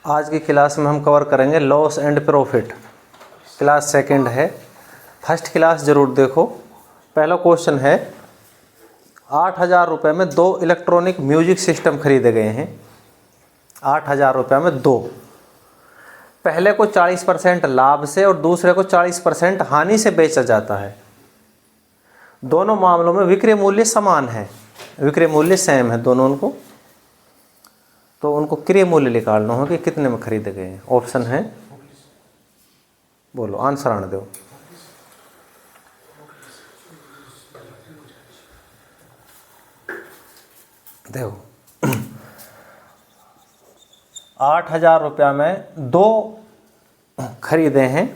आज की क्लास में हम कवर करेंगे loss and profit. Class second है, फर्स्ट क्लास ज़रूर देखो। पहला क्वेश्चन है 8,000 रुपये में 2 इलेक्ट्रॉनिक म्यूजिक सिस्टम खरीदे गए हैं। 8,000 रुपये में 2, पहले को 40% लाभ से और दूसरे को 40% हानि से बेचा जाता है। दोनों मामलों में विक्रय मूल्य समान है, विक्रय मूल्य सेम है दोनों उनको। तो उनको क्रय मूल्य निकालना हो कि कितने में खरीदे गए हैं। ऑप्शन है, बोलो आंसर आने दो। देखो 8,000 रुपया में 2 खरीदे हैं।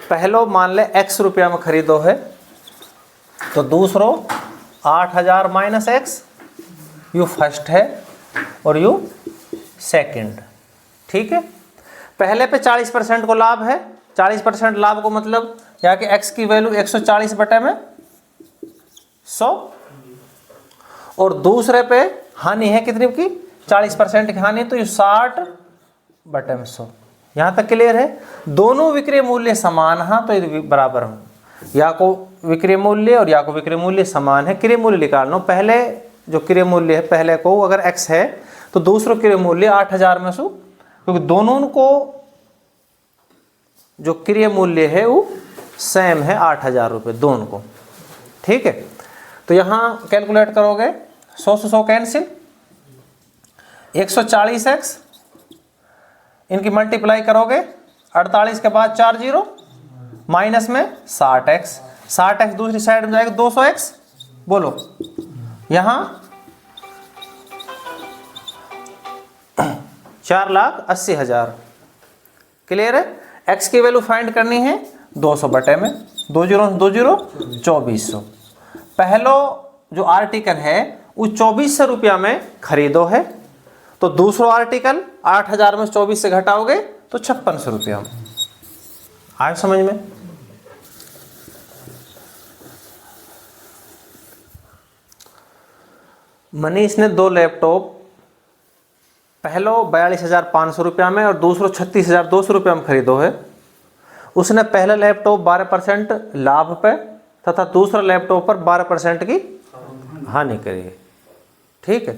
पहलो मान ले x रुपया में खरीदो है, तो दूसरो 8,000 माइनस x, यू फर्स्ट है और यू सेकंड। ठीक है, पहले पे 40% को लाभ है। 40% लाभ को मतलब यहाँ के x की वैल्यू 140 बटे में 100, और दूसरे पे हानि है कितनी की 40% की हानि, तो ये 60 बटे में 100। यहाँ तक क्लियर है। दोनों विक्रय मूल्य समान है तो ये बराबर हो, या को विक्रय मूल्य और या को विक्रय मूल्य समान है। क्रय मूल्य निकालना, पहले जो क्रय मूल्य है पहले को अगर x है तो दूसरा क्रय मूल्य 8,000 में से, क्योंकि दोनों को जो क्रय मूल्य है वो सेम है 8,000 रुपये दोनों को। ठीक है, तो यहाँ कैलकुलेट करोगे 100 से 100 कैंसिल, 140x इनकी मल्टीप्लाई करोगे 48 के बाद 4 0 माइनस में 60x, 60x दूसरी साइड में जाएगा 200x। बोलो यहाँ 4,80,000। क्लियर है। x की वैल्यू फाइंड करनी है 200 बटे में 2 0 2 0 2400। पहलो जो आर्टिकल है वो 2400 रुपया में खरीदो है, तो दूसरा आर्टिकल 8,000 में 24 से घटाओगे तो 5600 रुपया में। आए समझ में। मनीष ने 2 लैपटॉप, पहलो 42,500 रुपया में और दूसरो 36,200 रुपया में खरीदो है। उसने पहला लैपटॉप 12% लाभ पे तथा दूसरा लैपटॉप पर 12% की हानि करी है। ठीक है,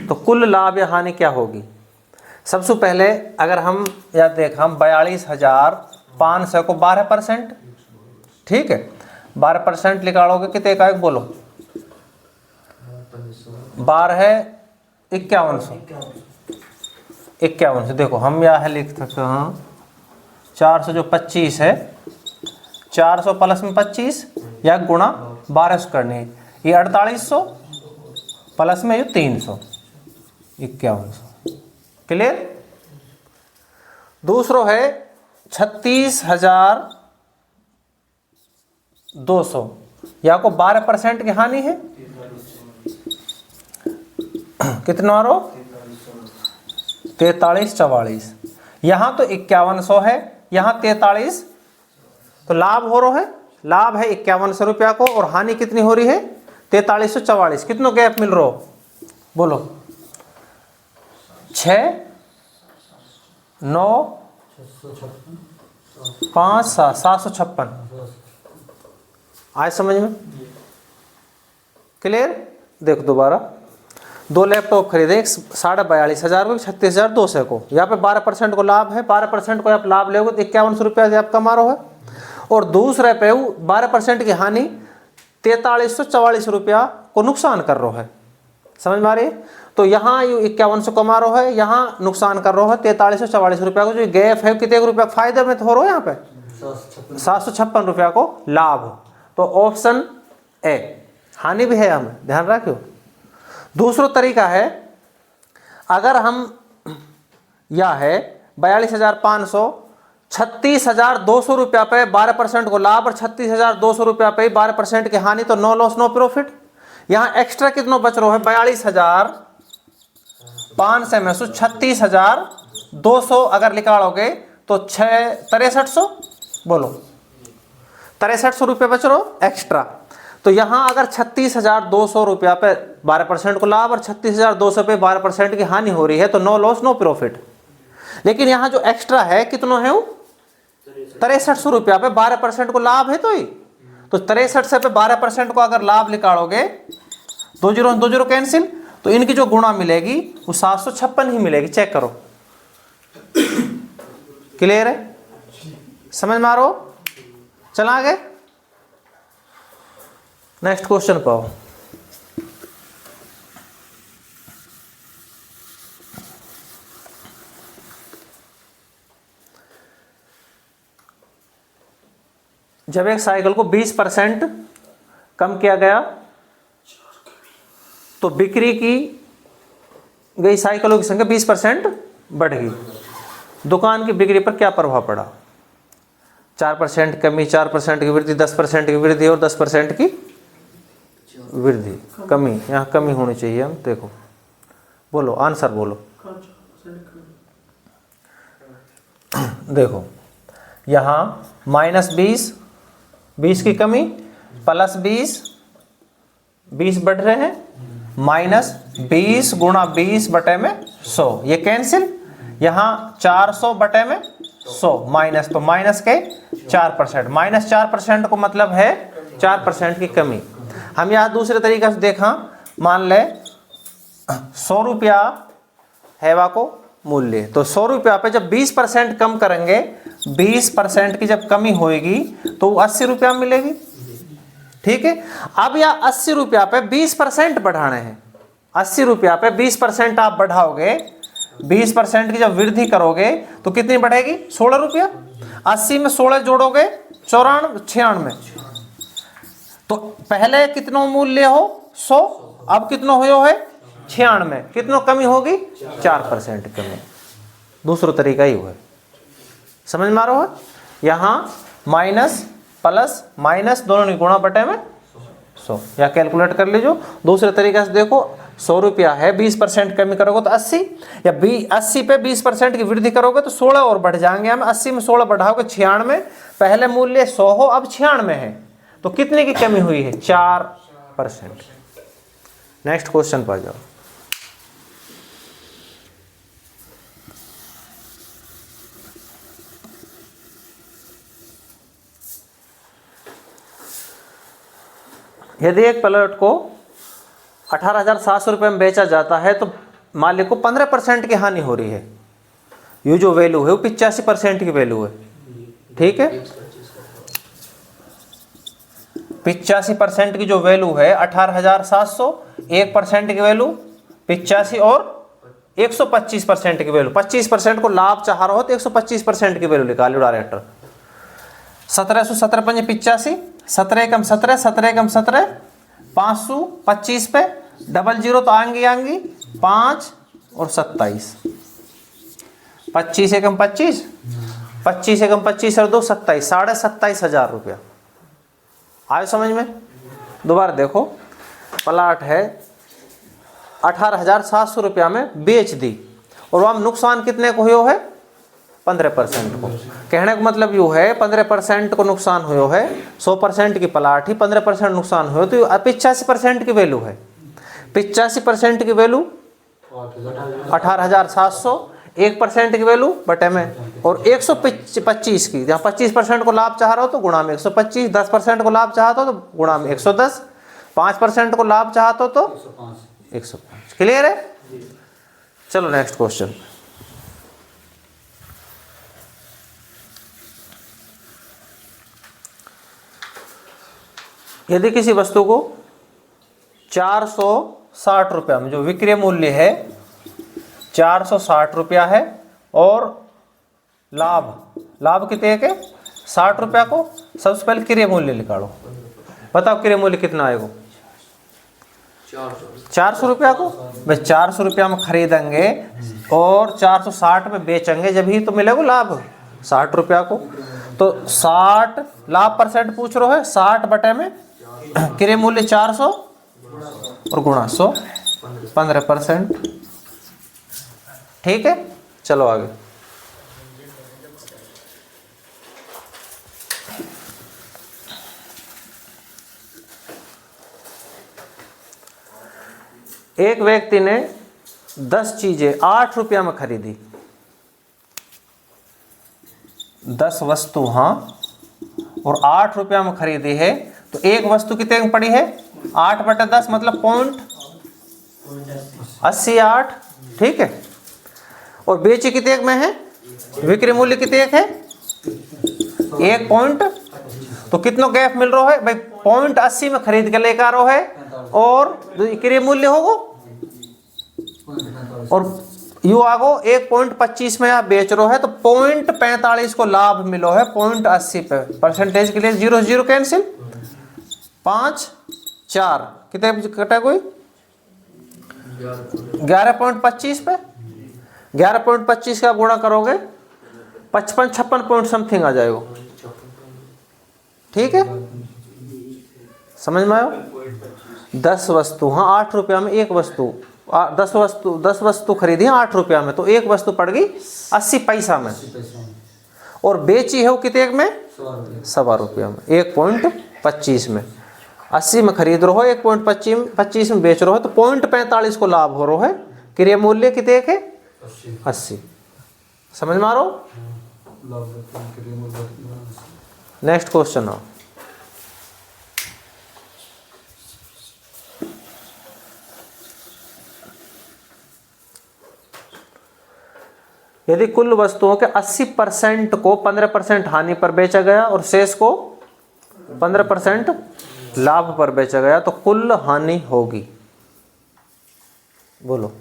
तो कुल लाभ या हानि क्या होगी। सबसे पहले अगर हम या देख हम 42,500 को 12%, ठीक है 12% निकालोगे कितने का, एक बोलो 12 है 5100। देखो हम यहाँ है लिख सकते हैं 400 जो 25 है, 400 प्लस में 25 या गुणा 1200 करनी है, ये 4800 प्लस में ये 300, 5100। क्लियर। दूसरो है 36,200, या को 12% की हानि है, कितना रो 4344। यहाँ तो 5100 है, यहाँ 43, तो लाभ हो रहा है, लाभ है 5100 रुपया को और हानि कितनी हो रही है 4344। कितनो गैप मिल रहा हो, बोलो 6 9 5 7 756। आज समझ में। क्लियर। देखो दोबारा 2 लैपटॉप खरीदे, 42,500 को 36,200 को, यहाँ पे 12% को लाभ है, 12% को आप लाभ लोगे तो 5100 रुपया से आप कमा रहे हो है, और दूसरे पे 12% की हानि 4344 रुपया को नुकसान कर रहा है। समझ में आ रही है। तो यहाँ यू 5100 कमा रहा है, यहाँ नुकसान कर रहा है 4344 रुपया को। जो गैप है कितने रुपया फायदे में तो हो रहा है, यहाँ पे 756 रुपया को लाभ। तो ऑप्शन ए। हानि भी है, हमें ध्यान रखियो। दूसरा तरीका है, अगर हम यह है 42,500, 36,200 रुपया पे 12% को लाभ और 36,200 रुपया पे 12% की हानि, तो नो लॉस नो प्रॉफिट। यहाँ एक्स्ट्रा कितना बच रहा है 42,500 में से 36,200 अगर निकालोगे तो 6300, बोलो 6300 रुपये बच रहा एक्स्ट्रा। तो यहाँ अगर 36,200 रुपया पे 12% को लाभ और 36,200 पे 12% की हानि हो रही है, तो नो लॉस नो प्रॉफिट। लेकिन यहाँ जो एक्स्ट्रा है कितना है वो 6300 रुपया पे 12% को लाभ है। तो 63 से पे 12% को अगर लाभ निकालोगे, 2 कैंसिल, तो इनकी जो गुणा मिलेगी वो 756 ही मिलेगी। चेक करो, क्लियर है, समझ में आ रहा हो? चला आगे, नेक्स्ट क्वेश्चन पाओ। जब एक साइकिल को 20% कम किया गया तो बिक्री की गई साइकिलों की संख्या 20% बढ़ गई। दुकान की बिक्री पर क्या प्रभाव पड़ा? 4% कमी, 4% की वृद्धि, 10% की वृद्धि और 10% की वृद्धि। कमी, यहाँ कमी होनी चाहिए। हम देखो, बोलो आंसर बोलो। देखो यहाँ -20 की कमी, +20, 20 बढ़ रहे हैं, -20 गुणा 20 बटे में 100, ये कैंसिल। यहाँ 400 बटे में 100 माइनस, तो माइनस के 4%, -4% को मतलब है 4% की कमी। हम यहाँ दूसरे तरीके से देखा, मान ले 100 रुपया है वा को मूल्य, तो 100 रुपया पे जब 20% कम करेंगे, 20% की जब कमी होएगी तो 80 रुपया मिलेगी। ठीक है, अब यह 80 रुपया पे 20% बढ़ाने हैं। 80 रुपया पे 20% आप बढ़ाओगे, 20% की जब वृद्धि करोगे तो कितनी बढ़ेगी? 16 रुपया। 80 में 16 जोड़ोगे 96। तो पहले कितना मूल्य हो 100, अब कितना हो है 96, कितना कमी होगी? 4% कमी। दूसरा तरीका ही हुआ, समझ में आ रहा है? यहाँ माइनस प्लस माइनस दोनों की गुणा बटे में 100, या कैलकुलेट कर लीजिए। दूसरे तरीके से देखो, 100 रुपया है, 20% कमी करोगे तो 80, या 80 पे 20% की वृद्धि करोगे तो 16 और बढ़ जाएंगे। हम 80 में 16 बढ़ाओगे 96, पहले मूल्य 100 हो, अब 96 है, तो कितने की कमी हुई है? 4%। नेक्स्ट क्वेश्चन पर जाओ। यदि एक प्लॉट को 18,700 रुपये में बेचा जाता है तो मालिक को 15% की हानि हो रही है। ये जो वैल्यू है वो 85% की वैल्यू है। ठीक है, 85% की जो वैल्यू है 18,700, 1% की वैल्यू 85 और 125% की वैल्यू, 25% को लाभ चाह रहा हो तो 125% की वैल्यू निकालो डायरेक्टर। 1717 पंजे 85, 17 कम 17, 17 कम 17, 525 पे डबल जीरो तो आएंगी 5 और 27, 25 एकम 25, 25 एकम 25 और 2 27, 27,500 रुपया आए समझ में? दोबारा देखो, प्लाट है 18,700 रुपया में बेच दी और वहां नुकसान कितने को हुआ है? 15% को। कहने का मतलब यू है 15% को नुकसान हुआ है, 100% की प्लाट ही 15% नुकसान हुआ तो 85% की वैल्यू है। 85% की वैल्यू 18,700, 1% की वैल्यू बटे में, और 125 की, जहाँ 25% को लाभ चाह रहा हो तो गुणा में 125, 10% को लाभ चाहता हो तो गुणा में 110, 5% को लाभ चाहता हो तो 105। क्लियर है? चलो नेक्स्ट क्वेश्चन। यदि किसी वस्तु को 460 रुपया में, जो विक्रय मूल्य है 460 रुपया है, और लाभ कितने के 60 रुपया को, सबसे पहले क्रय मूल्य निकालो। बताओ क्रय मूल्य कितना आएगा? 400 रुपया को। भाई 400 रुपया में खरीदेंगे और 460 में बेचेंगे, जब ही तो मिलेगा लाभ 60 रुपया को। तो 60 लाभ परसेंट पूछ रहे हो, 60 बटे में क्रय मूल्य 400 और गुणा 100, 15%। ठीक है, चलो आगे। एक व्यक्ति ने 10 चीजें 8 रुपया में खरीदी, 10 वस्तु हाँ और 8 रुपया में खरीदी है, तो एक वस्तु कितने में पड़ी है? 8/10 मतलब 0.88, ठीक है। और बेची कितने में है? विक्रय मूल्य कितने है? 1 पॉइंट, तो कितना गैप मिल रहा है भाई? 0.80 में खरीद के लेकर आ रहा है और जो विक्रय मूल्य होगा और यू आगो 1.25 में आप बेच रहे हो है, तो 0.45 को लाभ मिलो है 0.80 पे। परसेंटेज के लिए 0 0 कैंसिल, 5 4 कितने कटा? कोई 11.25 पे 11.25 का गुणा करोगे 55-56 पॉइंट समथिंग आ जाएगा, ठीक है। समझ में आयो? 10 वस्तु हाँ 8 रुपया में एक वस्तु, 10 वस्तु खरीदी 8 रुपया में, तो एक वस्तु पड़ गई 80 पैसा में और बेची है वो कितने में? 1.25 रुपया में, 1.25 में। 80 में खरीद रहे हो, 1.25 में बेच रहे हो, तो 0.45 को लाभ हो रहा है। क्रय मूल्य कितने है? 80। समझ में आ रहा हो? नेक्स्ट क्वेश्चन आओ। यदि कुल वस्तुओं के 80% को 15% हानि पर बेचा गया और शेष को 15% लाभ पर बेचा गया, तो कुल हानि होगी। बोलो।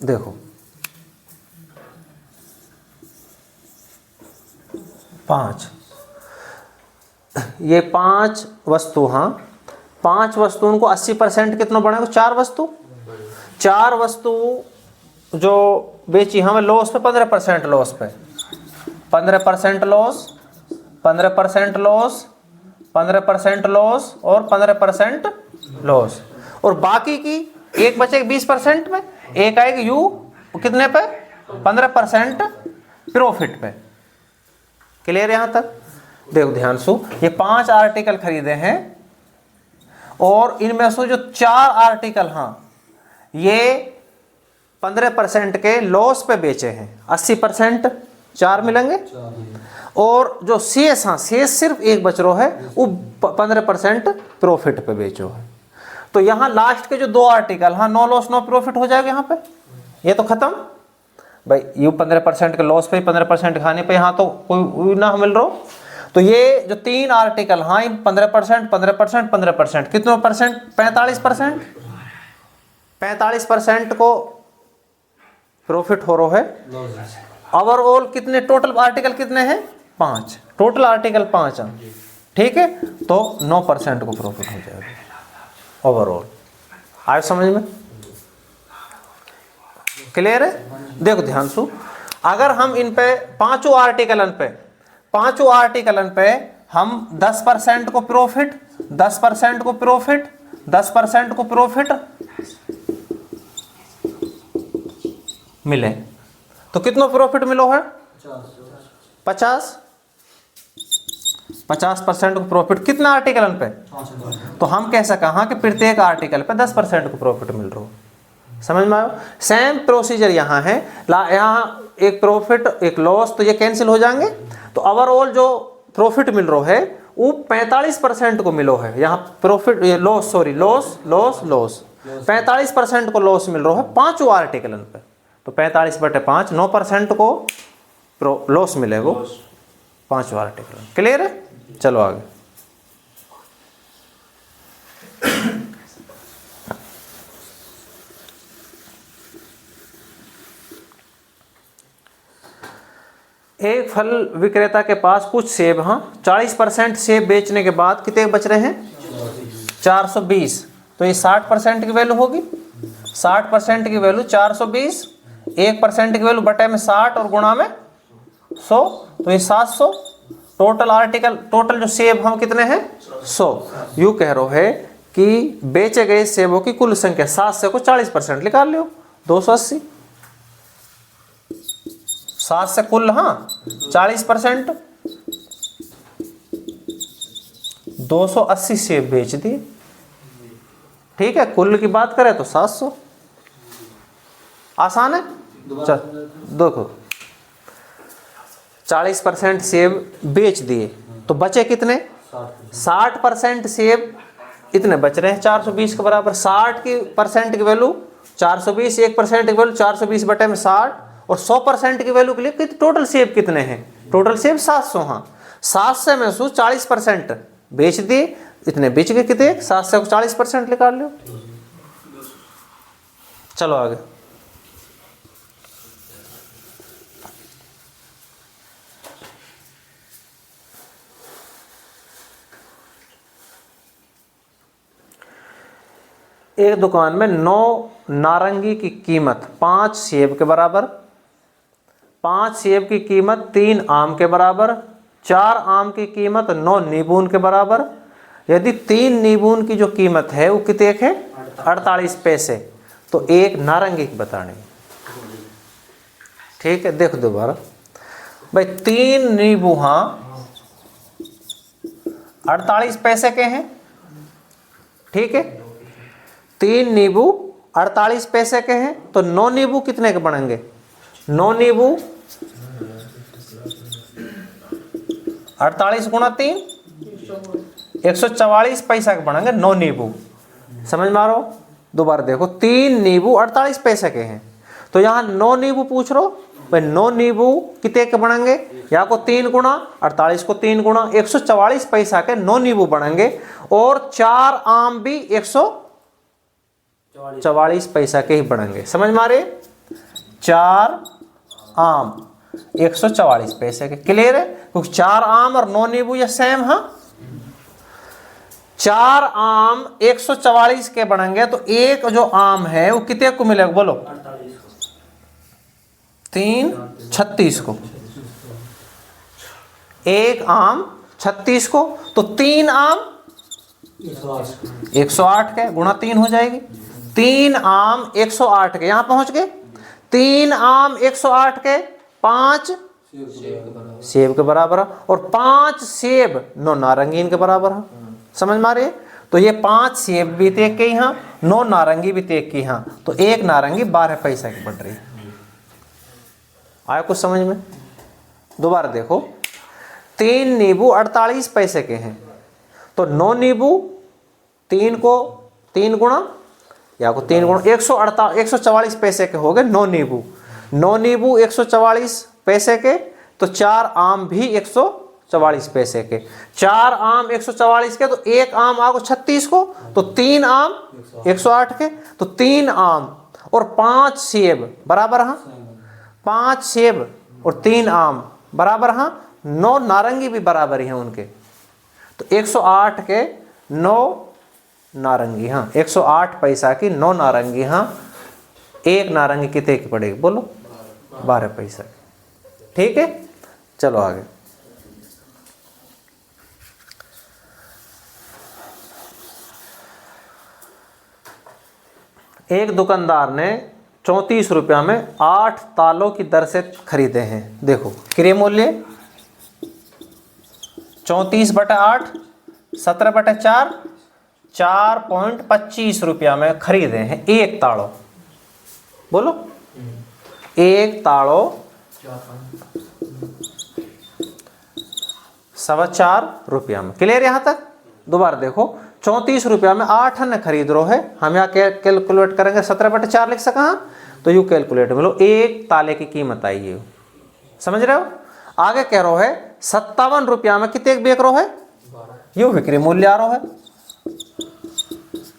देखो 5, ये 5 वस्तु हाँ 5 वस्तुओं को 80% कितना बढ़ेगा? 4 वस्तु। 4 वस्तु जो बेची हमें लॉस पे 15% लॉस पे, 15% लॉस, 15% लॉस, 15% लॉस और 15% लॉस, और बाकी की एक बचेगी 20% में, एक आएगी यू कितने पे? 15% प्रॉफिट पे। क्लियर यहाँ तक? देखो ध्यान से, ये 5 आर्टिकल खरीदे हैं और इनमें से जो 4 आर्टिकल हाँ ये 15% के लॉस पे बेचे हैं, 80% 4 मिलेंगे, और जो शेष हाँ शेष सिर्फ एक बच रहा है वो 15% प्रॉफिट पे बेचो है। तो यहाँ लास्ट के जो 2 आर्टिकल हाँ नो लॉस नो प्रॉफिट हो जाएगा यहाँ पे, ये तो खत्म भाई। यू 15% के लॉस पे 15% खाने पे यहाँ तो कोई ना मिल रहा। तो ये जो 3 आर्टिकल हाँ 15% 15% 15% कितना परसेंट? 45%। 45% को प्रॉफिट हो रहा है। ओवरऑल कितने टोटल आर्टिकल कितने हैं? 5, टोटल आर्टिकल 5 हैं, ठीक है। तो 9% को प्रॉफिट हो जाएगा ओवरऑल। आए समझ में? क्लियर है? देखो ध्यान से, अगर हम इन पे पांचों आर्टिकलन पे हम 10% को प्रॉफिट, 10% को प्रॉफिट, 10% को प्रॉफिट मिले, तो कितना प्रॉफिट मिलो है? 50% को प्रॉफिट कितना आर्टिकल पे? तो हम कह सका हाँ कि प्रत्येक आर्टिकल पे 10% को प्रॉफिट मिल रहा हो। समझ में आयो? सेम प्रोसीजर यहाँ है, यहाँ एक प्रॉफिट एक लॉस, तो ये कैंसिल हो जाएंगे। तो ओवरऑल जो प्रॉफिट मिल रहा है वो 45% को मिलो है। यहाँ प्रॉफिट ये loss, sorry loss loss loss 45% को लॉस मिल रहा है 5 आर्टिकलन पे। तो 45/5 9% को लॉस मिलेगा 5 आर्टिकल। क्लियर है? चलो आगे। एक फल विक्रेता के पास कुछ सेब हाँ 40% सेब बेचने के बाद कितने बच रहे हैं? 420। तो ये 60% की वैल्यू होगी। 60% की वैल्यू 420, 1% की वैल्यू बटे में 60 और गुणा में 100, तो ये 700। टोटल आर्टिकल टोटल जो सेब हम कितने हैं? 100। यू कह रहे है कि बेचे गए सेबों की कुल संख्या 700 को 40% निकाल लो, 280। 7 से कुल हाँ 40%, 280 सेब बेच दिए, ठीक है। कुल की बात करें तो 700। आसान है? चल देखो 40% सेब बेच दिए तो बचे कितने, 60% सेब इतने बच रहे हैं 420 के बराबर। 60% की वैल्यू 420, 1% की वैल्यू 420 बटे में 60, और 100% की वैल्यू के लिए टोटल सेब कितने हैं, टोटल सेब 700। हाँ 700 में से 40% बेच दिए, इतने बेच गए कितने, 700 को 40% निकाल लो। चलो आगे। एक दुकान में 9 नारंगी की कीमत 5 सेब के बराबर, 5 सेब की कीमत 3 आम के बराबर, 4 आम की कीमत 9 नींबून के बराबर। यदि 3 नींबून की जो कीमत है वो कितने है, 48 पैसे, तो एक नारंगी की बतानी। ठीक है, देखो दोबारा भाई, 3 नींबू हाँ 48 पैसे के हैं, ठीक है, 3 नींबू 48 पैसे के हैं, तो 9 नींबू कितने के बनेंगे, 9 नींबू 48 गुणा 3 144 पैसा के बनेंगे 9 नींबू। समझ में आ रहा हो, दोबारा देखो, 3 नींबू 48 पैसे के हैं, तो यहाँ 9 नींबू पूछ रहे हो भाई, 9 नींबू कितने के बनेंगे, यहाँ को 3 गुणा 48 को 3 गुणा 144 पैसा के 9 नींबू बनेंगे, और 4 आम भी 144 पैसा के ही बनेंगे। समझ में आ रहे, 4 आम 144 पैसे के, क्लियर है, क्योंकि 4 आम और 9 नींबू ये सेम। हाँ 4 आम 144 के बनेंगे, तो एक जो आम है वो कितने को मिलेगा बोलो, 3 36 को, एक आम 36 को, तो 3 आम 108 के गुणा 3 हो जाएगी, 3 आम 108 के, यहां पहुंच गए, 3 आम 108 के 5 सेब के बराबर, और 5 सेब 9 नारंगीन के बराबर है। समझ में आ रही है, तो ये 5 सेब भी तेक के यहाँ, 9 नारंगी भी तेक की यहाँ, तो एक नारंगी 12 पैसा की बढ़ रही है। आया कुछ समझ में, दोबारा देखो, 3 नींबू 48 पैसे के हैं, तो 9 नींबू 3 को 3 गुणा, या को 3 गुणा 144 पैसे के हो गए 9 नींबू, 9 नींबू 144 पैसे के, तो 4 आम भी 144 पैसे के, 4 आम 144 के, तो एक आम आगो 36 को, तो 3 आम 108 के, तो 3 आम और 5 सेब बराबर। हाँ 5 सेब और 3 आम बराबर। हाँ 9 नारंगी भी बराबर ही हैं उनके, तो 108 के 9 नारंगी। हाँ 108 पैसा की 9 नारंगी। हाँ एक नारंगी कितने की पड़ेगी बोलो, 12 पैसा। ठीक है, चलो आगे। एक दुकानदार ने 34 रुपया में 8 तालों की दर से खरीदे हैं। देखो क्रय मूल्य 34/8 17/4 4.25 रुपया में खरीदे हैं एक ताड़ो। बोलो एक ताड़ो 4.25 रुपया में। क्लियर यहाँ तक। दोबारा देखो 34 रुपया में 8 अन्य खरीद रो है, हम यहाँ कैलकुलेट करेंगे 17/4 लिख सका, तो यू कैलकुलेट में लो एक ताले की कीमत आई है। समझ रहे हो। आगे कह रो है 57 रुपया में कितने बेच रो है, यू विक्री मूल्य आ रो है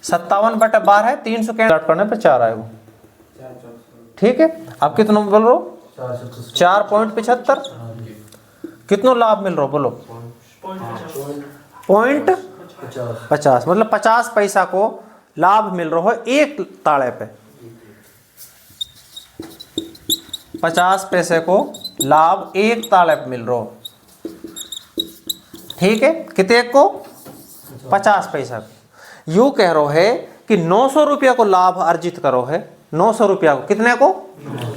57/12 है, 300 कैलकुलेट करने पे 4 आएगा। ठीक है, अब कितना बोल रो 4.75, कितना लाभ मिल रहा बोलो 0.50, मतलब 50 पैसा को लाभ मिल रहा है एक ताले पे। 50 पैसे को लाभ एक ताले पे मिल रहा हो। ठीक है, कितने को 50 पैसा। यू कह रहा है कि 900 रुपया को लाभ अर्जित करो है, 900 रुपया को, कितने को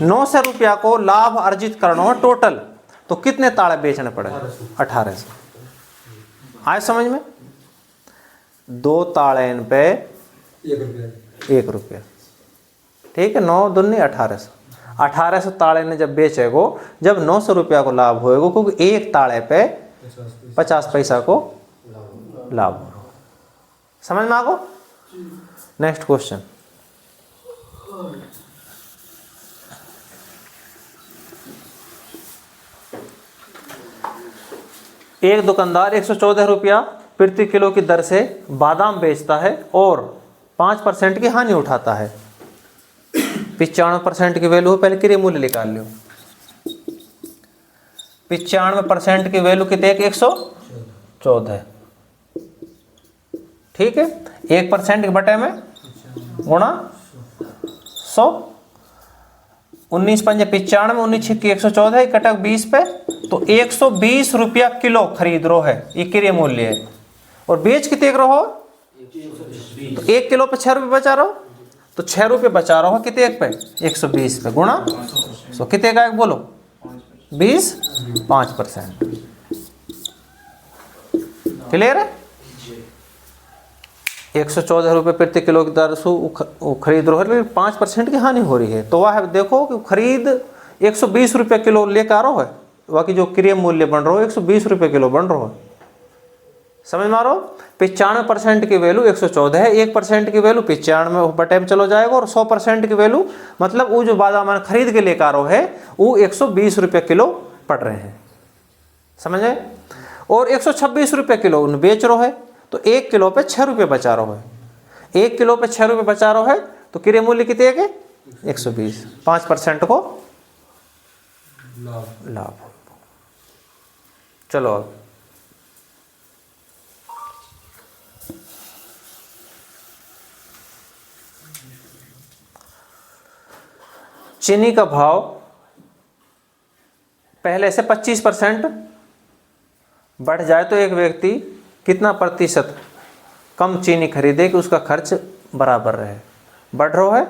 900 रुपया को लाभ अर्जित करना हो टोटल, तो कितने ताले बेचने पड़े 1800। आए समझ में। 2 ताले पे 1 रुपया। ठीक है, 9 दूनी 1800। 1800 ताड़े ने जब बेचेगो, जब 900 रुपया को लाभ होएगो, क्योंकि एक ताड़े पे 50 पैसा को लाभ हो। समझ में आ गो? Next question. एक दुकानदार 114 रुपया प्रति किलो की दर से बादाम बेचता है और 5% की हानि उठाता है। 95% की वैल्यू, पहले क्रय मूल्य निकाल लो। 95% की वैल्यू कितने? 114। ठीक है, 1% के बटे में गुणा 100, 19 पंजे 95, 19 छिक्की 114, कटक 20 पे, तो 120 रुपया किलो खरीद रो है, ये क्रय मूल्य है। और बेच कितने रहो? तो 1 किलो पे 6 रुपये बचा रहो, तो 6 रुपये बचा रहो कितने एक पे? 120 पे गुणा 100, कितने का एक बोलो? 20, 5%। क्लियर है? 114 रुपये प्रति किलो की दर से खरीद रहे हो, लेकिन 5% की हानि हो रही है। तो वह देखो कि खरीद 120 रुपये किलो लेकर आ रहा है, बाकी जो क्रय मूल्य बन रहा हो 120 रुपये किलो बन रहा है। समझ मारो? 95% की वैल्यू 114 है, 1% की वैल्यू 95 बटे में चलो जाएगा, और 100% की वैल्यू मतलब वो जो बादाम खरीद के लेकर आ रहा है वो 120 रुपये किलो पड़ रहे हैं। समझे? और 126 रुपये किलो उन बेच रहा है, तो 1 किलो पे 6 रुपये बचा रहा है। 1 किलो पे 6 रुपये बचा रहा है, तो क्रय मूल्य कितने के? 120। 5% को लाभ। चलो अब चीनी का भाव पहले से 25% बढ़ जाए तो एक व्यक्ति कितना प्रतिशत कम चीनी खरीदे कि उसका खर्च बराबर रहे? बढ़ रहा है,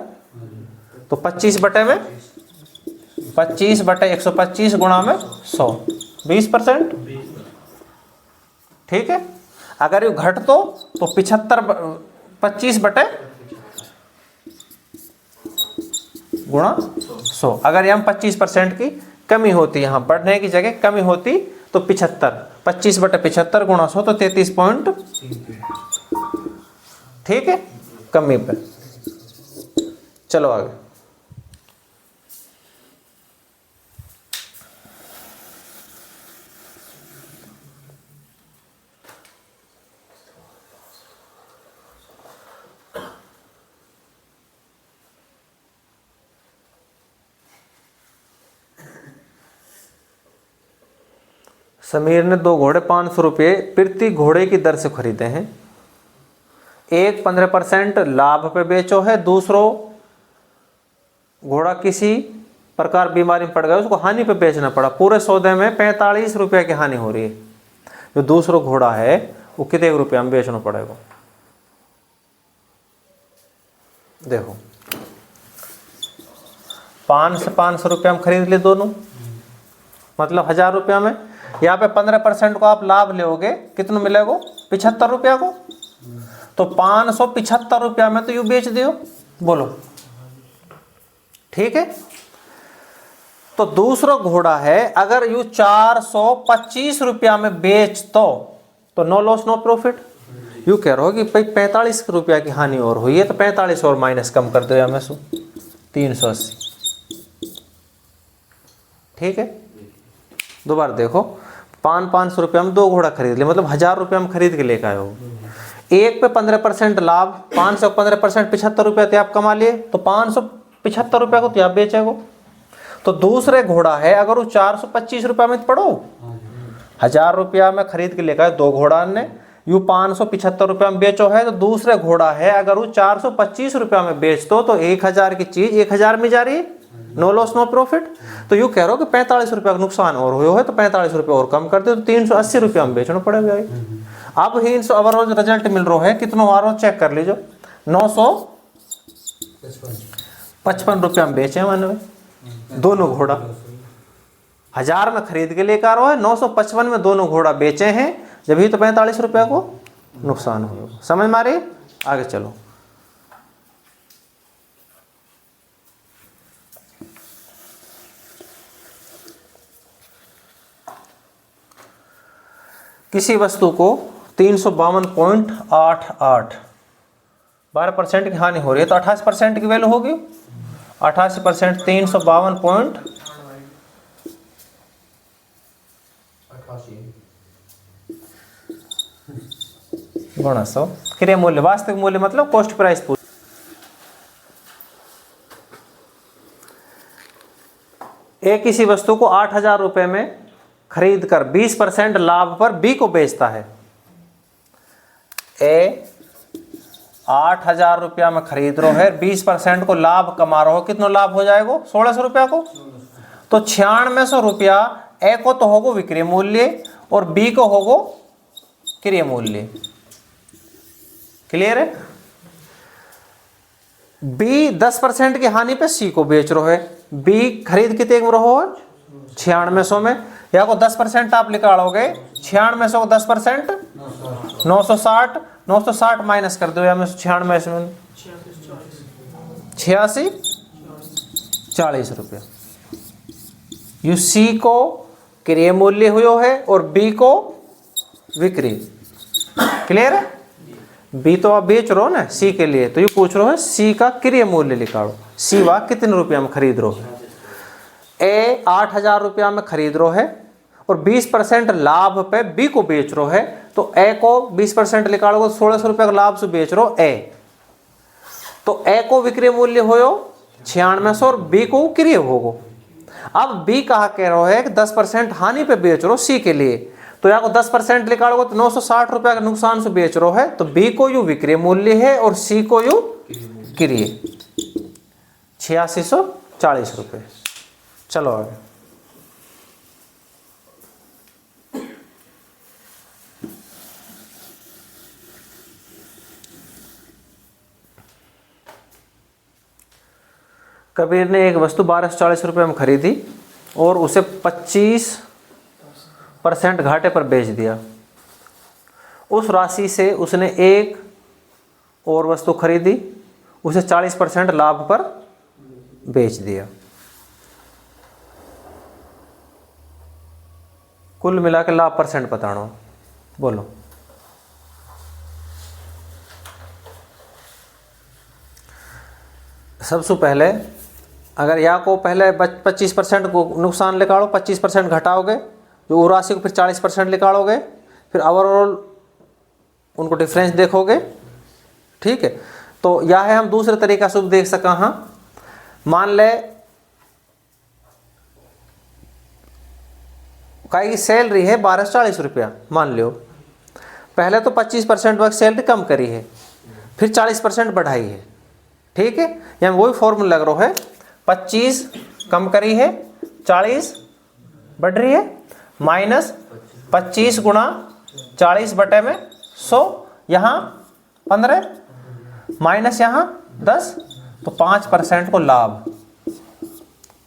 तो 25 बटे में 25 बटे 125 गुणा में 100, 20%। ठीक है, अगर ये घट तो 75, 25 बटे गुणा 100। अगर यहाँ 25% की कमी होती, यहाँ बढ़ने की जगह कमी होती, तो 75, 25 बटे 75 गुणा 100, तो 33 पॉइंट। ठीक है, कमी पे। चलो आगे। समीर ने 2 घोड़े 500 रुपये प्रति घोड़े की दर से खरीदे हैं। एक 15% लाभ पे बेचो है, दूसरो घोड़ा किसी प्रकार बीमारी में पड़ गया, उसको हानि पे बेचना पड़ा। पूरे सौदे में 45 रुपये की हानि हो रही है। जो दूसरो घोड़ा है वो कितने रुपये में बेचना पड़ेगा? देखो, 500 रुपये में खरीद ले दोनों, मतलब 1000 रुपया में। यहाँ पे 15% को आप लाभ लोगे, कितना मिलेगा? 75 रुपया को। तो 575 रुपया में तो यू बेच दियो, बोलो। ठीक है, तो दूसरा घोड़ा है, अगर यू 425 रुपया में बेच तो नो लॉस नो प्रॉफिट। यू कह रहे हो कि भाई 45 रुपया की हानि और हुई है, तो 45 और माइनस कम कर दो या में 380। ठीक है, दोबारा देखो, 500 रुपया में 2 घोड़ा खरीद ले, मतलब 1000 रुपया में खरीद के लेकर आए हो। एक पे 15% लाभ, 500 15% 75 रुपया तो आप कमा लिए, तो 575 रुपया को तो आप बेचेगो। तो दूसरे घोड़ा है, अगर वो 425 रुपया में पड़ो, 1000 रुपया में खरीद के लेकर आए 2 घोड़ा ने, यू 575 रुपया में बेचो है। तो दूसरे घोड़ा है, अगर वो 425 रुपया में बेच दो, तो 1000 की चीज 1000 में जा रही है, नो लॉस नो प्रॉफिट। तो यू कह रहे हो कि 45 रुपया का नुकसान और हुए है, तो 45 रुपया और कम कर दो, तो 380 रुपया में बेचना पड़ेगा। अब ही ओवरऑल रिजल्ट मिल रहा है, कितना आ रहा है चेक कर लीजिए। 955 रुपया में बेचे मैंने दोनों घोड़ा। 1000 में खरीद के लेकर आ रहा है, 955 में दोनों घोड़ा बेचे हैं, जब ही तो 45 रुपया को नुकसान हो। समझ मारे? आगे चलो। किसी वस्तु को 352.88 12% की हानि हो रही है तो 88% की वैल्यू होगी 88%। 352 गुणा 100 क्रिय मूल्य, वास्तविक मूल्य मतलब कॉस्ट प्राइस। ए किसी वस्तु को 8,000 रुपए में खरीद कर 20% लाभ पर बी को बेचता है। ए 8,000 रुपया में खरीद रहा है, 20% को लाभ कमा रहा हो, कितना लाभ हो जाएगा 1,600 रुपया को। तो 9600 रुपया ए को तो होगा विक्रय मूल्य और बी को होगा क्रय मूल्य। क्लियर है। बी 10% की हानि पे सी को बेच रहा है। बी खरीद कितने में रहो 9600 में, या को 10% आप निकालोगे 9600 को 10% 960, 960 माइनस कर दो या में 96 में 86 40 रुपया। यू सी को क्रय मूल्य हुआ है और बी को विक्रय। क्लियर है। बी तो आप बेच रहे हो ना सी के लिए, तो ये पूछ रहे हो सी का क्रय मूल्य निकालो। सी वा कितने रुपया में खरीद रहे हो। ए 8,000 रुपया में खरीद रहे है और 20% लाभ पे बी को बेच रहे है, तो ए को 20% निकालोगे 1,600 रुपया का लाभ से बेच रहे हो ए, तो ए को विक्रय मूल्य हो 9600 और बी को क्रय होगो। अब बी कहा कह रहे है कि 10% हानि पे बेच रहे हो सी के लिए, तो यहाँ को 10% निकालोगे तो 960 रुपया का नुकसान से बेच रहे है, तो बी को यू विक्रय मूल्य है और सी को यू क्रय 8640 रुपये। चलो आगे। कबीर ने एक वस्तु 1240 रुपये में खरीदी और उसे 25% घाटे पर बेच दिया। उस राशि से उसने एक और वस्तु खरीदी, उसे 40% लाभ पर बेच दिया। कुल मिला के लाभ परसेंट बताना, बोलो। सबसे पहले अगर या को पहले 25% को नुकसान निकालो, 25% घटाओगे, जो वो राशि को फिर 40% निकालोगे, फिर ओवरऑल उनको डिफरेंस देखोगे। ठीक है। तो यह है हम दूसरे तरीका से देख सका। हाँ, मान ले कई सैलरी है 1240 रुपया, मान लो पहले तो 25% वर्क सैलरी कम करी है, फिर 40% बढ़ाई है। ठीक है। यहाँ वही फॉर्मूला लग रहा है, 25 कम करी है, 40 बढ़ रही है, माइनस 25 गुणा 40 बटे में 100, यहाँ 15 माइनस यहाँ 10, तो 5% को लाभ।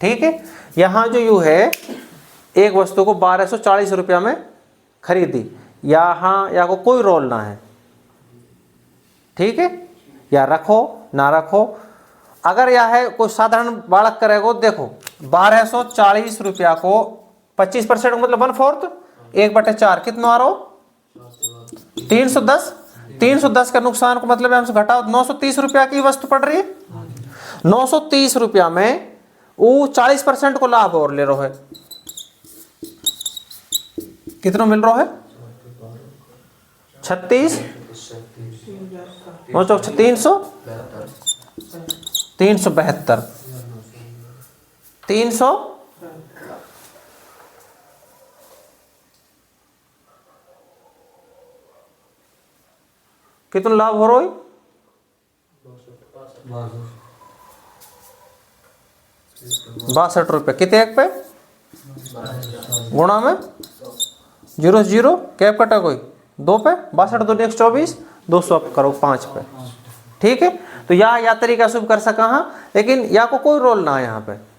ठीक है। यहाँ जो यू है एक वस्तु को 1240 रुपया में खरीदी, यहाँ या को कोई रोल ना है। ठीक है। या रखो ना रखो, अगर यह है कोई साधारण बालक करेगो, देखो 1240 रुपया को 25% मतलब 1/4, 1/4 कितना आ रहा हो 310। 310 का नुकसान को मतलब हमसे घटाओ, 930 रुपया की वस्तु पड़ रही है। 930 रुपया में वो 40% को लाभ और ले रहा है, कितना मिल रहा है 36 372 300 कितना लाभ हो रहा है 62 रुपये। कितने एक पे गुणा में 0 0 कैप कटा कोई 2 पे 62 2 124 200 आप करो 5 पे। ठीक है। तो या तरीका शुभ कर सका। हाँ, लेकिन या को कोई रोल ना है यहाँ पे।